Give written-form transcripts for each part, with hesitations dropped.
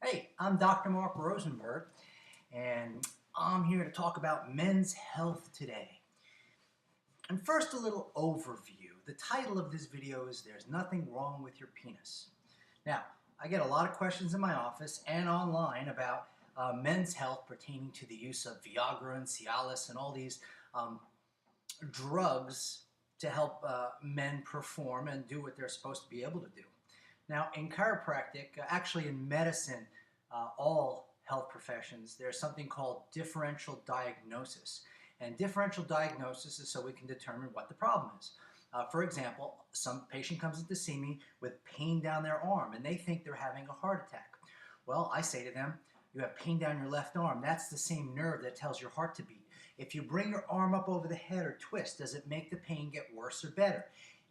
Hey, I'm Dr. Mark Rosenberg, and I'm here to talk about men's health today. And first, a little overview. The title of this video is There's Nothing Wrong with Your Penis. Now, I get a lot of questions in my office and online about men's health pertaining to the use of Viagra and Cialis and all these um, drugs to help men perform and do what they're supposed to be able to do. Now, in chiropractic, actually in medicine, all health professions, there's something called differential diagnosis. And differential diagnosis is so we can determine what the problem is. For example, some patient comes in to see me with pain down their arm and they think they're having a heart attack. Well, I say to them, you have pain down your left arm. That's the same nerve that tells your heart to beat. If you bring your arm up over the head or twist, does it make the pain get worse or better?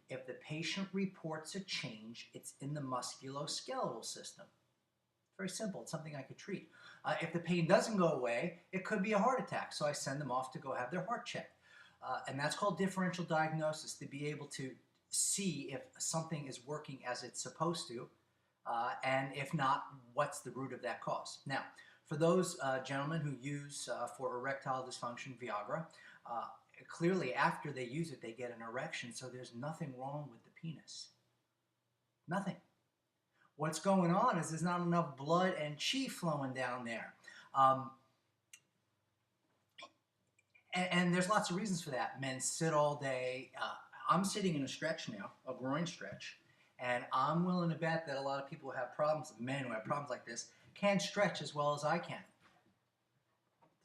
If the patient reports a change, it's in the musculoskeletal system. Very simple. It's something I could treat. If the pain doesn't go away, it could be a heart attack. So I send them off to go have their heart checked. And that's called differential diagnosis, to be able to see if something is working as it's supposed to, and if not, what's the root of that cause. Now, for those gentlemen who use for erectile dysfunction Viagra, uh, clearly after they use it, they get an erection, so there's nothing wrong with the penis. Nothing. What's going on is there's not enough blood and chi flowing down there. Um, and there's lots of reasons for that. Men sit all day. I'm sitting in a stretch now, a groin stretch, and I'm willing to bet that a lot of people who have problems, men who have problems like this, can stretch as well as I can.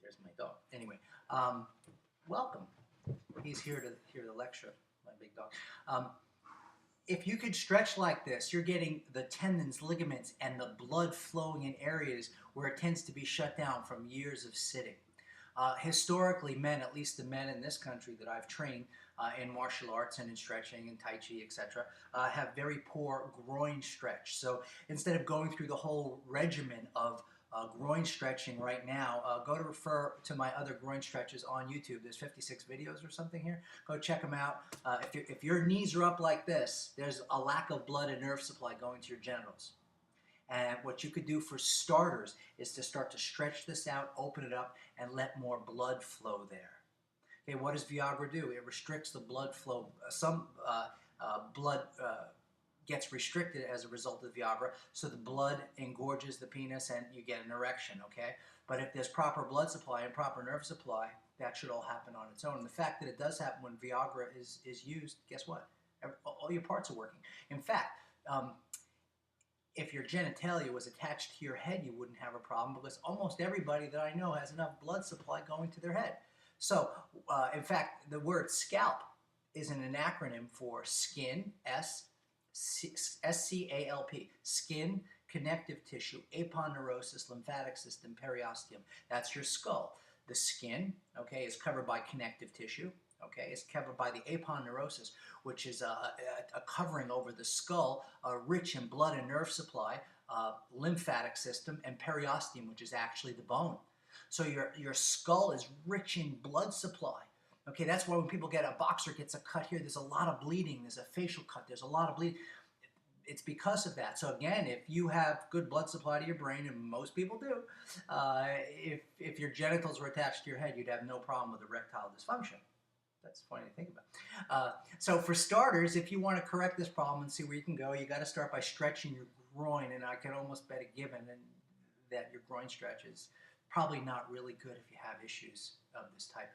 There's my dog. Anyway, welcome. He's here to hear the lecture, my big dog. If you could stretch like this, you're getting the tendons, ligaments, and the blood flowing in areas where it tends to be shut down from years of sitting. Historically, men, at least the men in this country that I've trained in martial arts and in stretching and Tai Chi, etc., have very poor groin stretch. So instead of going through the whole regimen of groin stretching right now, go to refer to my other groin stretches on YouTube. There's 56 videos or something here. Go check them out. If your knees are up like this, there's a lack of blood and nerve supply going to your genitals. And what you could do for starters is to start to stretch this out, open it up, and let more blood flow there. Okay, what does Viagra do? It restricts the blood flow. Some blood gets restricted as a result of Viagra, so the blood engorges the penis and you get an erection, okay? But if there's proper blood supply and proper nerve supply, that should all happen on its own. And the fact that it does happen when Viagra is used, guess what? All your parts are working. In fact, if your genitalia was attached to your head, you wouldn't have a problem because almost everybody that I know has enough blood supply going to their head. So, in fact, the word scalp is an acronym for skin, S-C-A-L-P, skin, connective tissue, aponeurosis, lymphatic system, periosteum. That's your skull. The skin, okay, is covered by connective tissue. Okay, it's covered by the aponeurosis, which is a covering over the skull, rich in blood and nerve supply, lymphatic system, and periosteum, which is actually the bone. So your skull is rich in blood supply. Okay, that's why when people get a boxer gets a cut here, there's a lot of bleeding. There's a facial cut. There's a lot of bleeding. It's because of that. So again, if you have good blood supply to your brain, and most people do, if your genitals were attached to your head, you'd have no problem with erectile dysfunction. That's funny to think about. So for starters, if you want to correct this problem and see where you can go, you got to start by stretching your groin, and I can almost bet a given that your groin stretch is probably not really good if you have issues of this type.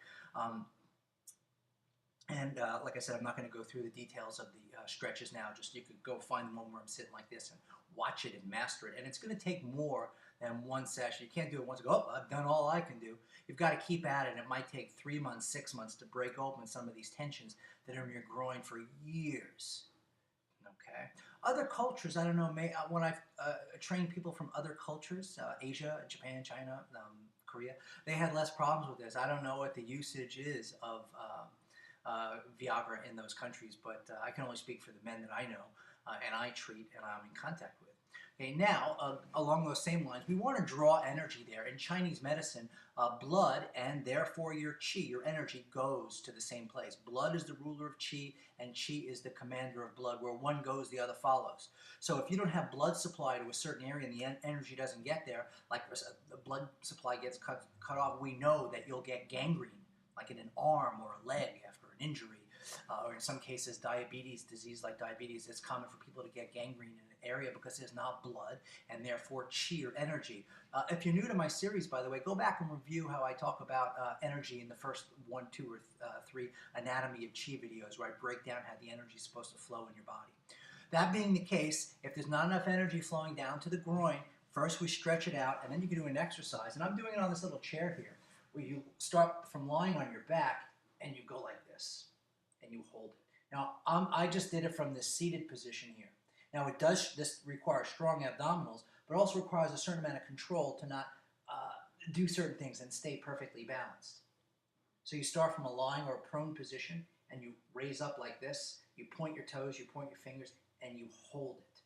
Like I said, I'm not going to go through the details of the stretches now. Just you could go find the one where I'm sitting like this and watch it and master it. And it's going to take more than one session. You can't do it once and go, oh, I've done all I can do. You've got to keep at it. It might take 3 months, 6 months to break open some of these tensions that are in your groin for years. Okay. Other cultures, I don't know, when I've trained people from other cultures, Asia, Japan, China, Korea, they had less problems with this. I don't know what the usage is of Viagra in those countries, but I can only speak for the men that I know and I treat and I'm in contact with. Okay, now, along those same lines, we want to draw energy there. In Chinese medicine, blood and therefore your qi, your energy, goes to the same place. Blood is the ruler of qi, and qi is the commander of blood. Where one goes, the other follows. So if you don't have blood supply to a certain area and the energy doesn't get there, like the blood supply gets cut off, we know that you'll get gangrene, like in an arm or a leg after an injury. Or in some cases, diabetes, disease like diabetes, it's common for people to get gangrene in an area because there's not blood and therefore qi or energy. If you're new to my series, by the way, go back and review how I talk about energy in the first 1, 2, or 3 anatomy of qi videos, where I break down how the energy is supposed to flow in your body. That being the case, if there's not enough energy flowing down to the groin, first we stretch it out, and then you can do an exercise. And I'm doing it on this little chair here, where you start from lying on your back and you go like this. And you hold it. Now, I just did it from this seated position here. Now, this requires strong abdominals, but also requires a certain amount of control to not do certain things and stay perfectly balanced. So you start from a lying or a prone position, and you raise up like this. You point your toes, you point your fingers, and you hold it.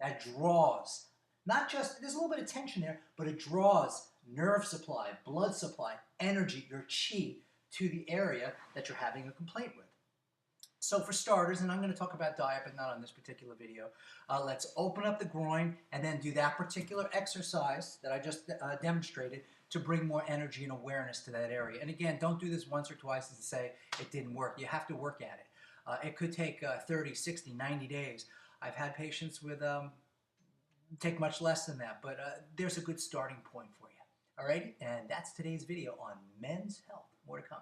That draws, not just, there's a little bit of tension there, but it draws nerve supply, blood supply, energy, your qi, to the area that you're having a complaint with. So for starters, and I'm going to talk about diet, but not on this particular video, let's open up the groin and then do that particular exercise that I just demonstrated to bring more energy and awareness to that area. And again, don't do this once or twice and say it didn't work. You have to work at it. It could take 30, 60, 90 days. I've had patients with take much less than that, but there's a good starting point for you. All right, and that's today's video on men's health. More to come.